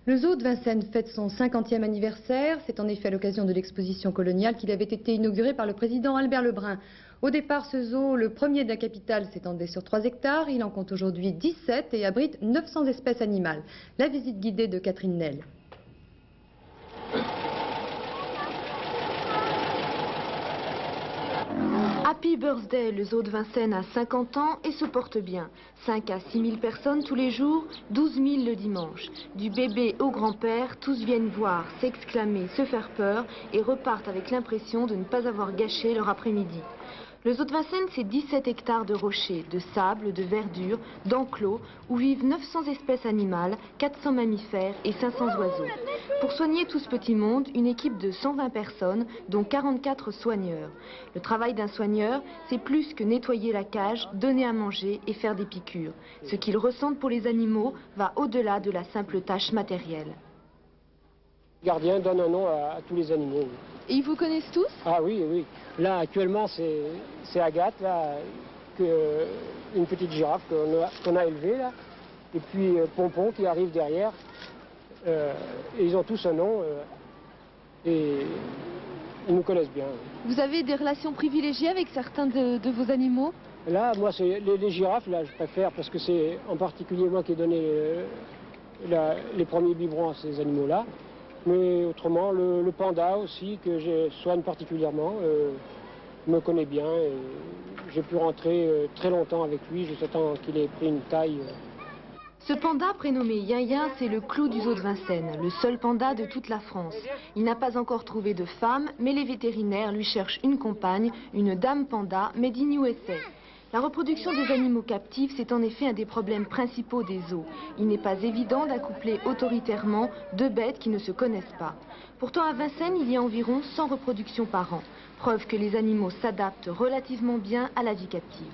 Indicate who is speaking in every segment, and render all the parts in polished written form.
Speaker 1: Le zoo de Vincennes fête son 50e anniversaire. C'est en effet à l'occasion de l'exposition coloniale qu'il avait été inauguré par le président Albert Lebrun. Au départ, ce zoo, le premier de la capitale, s'étendait sur 3 hectares. Il en compte aujourd'hui 17 et abrite 900 espèces animales. La visite guidée de Catherine Nel.
Speaker 2: Happy Birthday, le zoo de Vincennes a 50 ans et se porte bien. 5 à 6 000 personnes tous les jours, 12 000 le dimanche. Du bébé au grand-père, tous viennent voir, s'exclamer, se faire peur et repartent avec l'impression de ne pas avoir gâché leur après-midi. Le zoo de Vincennes, c'est 17 hectares de rochers, de sable, de verdure, d'enclos, où vivent 900 espèces animales, 400 mammifères et 500 oiseaux. Pour soigner tout ce petit monde, une équipe de 120 personnes, dont 44 soigneurs. Le travail d'un soigneur, c'est plus que nettoyer la cage, donner à manger et faire des piqûres. Ce qu'ils ressentent pour les animaux va au-delà de la simple tâche matérielle.
Speaker 3: Le gardien donne un nom à tous les animaux.
Speaker 2: Et ils vous connaissent tous?
Speaker 3: Ah oui, oui. Là, actuellement, c'est Agathe, là, une petite girafe qu'on a élevée, là. Et puis Pompon qui arrive derrière. Et ils ont tous un nom. Et ils nous connaissent bien.
Speaker 2: Vous avez des relations privilégiées avec certains de vos animaux?
Speaker 3: Là, moi, c'est les girafes, là, je préfère, parce que c'est en particulier moi qui ai donné les premiers biberons à ces animaux-là. Mais autrement, le panda aussi, que je soigne particulièrement, me connaît bien. J'ai pu rentrer très longtemps avec lui, jusqu'à temps qu'il ait pris une taille.
Speaker 2: Ce panda prénommé Yin-Yin, c'est le clou du zoo de Vincennes, le seul panda de toute la France. Il n'a pas encore trouvé de femme, mais les vétérinaires lui cherchent une compagne, une dame panda made in USA. La reproduction des animaux captifs, c'est en effet un des problèmes principaux des zoos. Il n'est pas évident d'accoupler autoritairement deux bêtes qui ne se connaissent pas. Pourtant, à Vincennes, il y a environ 100 reproductions par an. Preuve que les animaux s'adaptent relativement bien à la vie captive.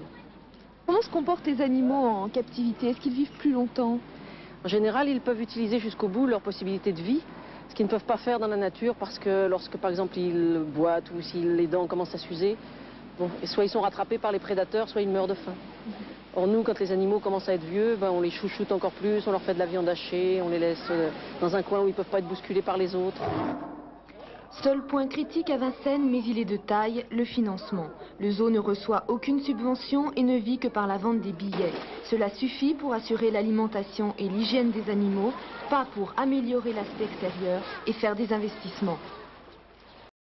Speaker 2: Comment se comportent les animaux en captivité? Est-ce qu'ils vivent plus longtemps?
Speaker 4: En général, ils peuvent utiliser jusqu'au bout leur possibilité de vie, ce qu'ils ne peuvent pas faire dans la nature parce que lorsque, par exemple, ils boitent ou si les dents commencent à s'user, bon, soit ils sont rattrapés par les prédateurs, soit ils meurent de faim. Or nous, quand les animaux commencent à être vieux, ben, on les chouchoute encore plus, on leur fait de la viande hachée, on les laisse dans un coin où ils ne peuvent pas être bousculés par les autres.
Speaker 2: Seul point critique à Vincennes, mais il est de taille, le financement. Le zoo ne reçoit aucune subvention et ne vit que par la vente des billets. Cela suffit pour assurer l'alimentation et l'hygiène des animaux, pas pour améliorer l'aspect extérieur et faire des investissements.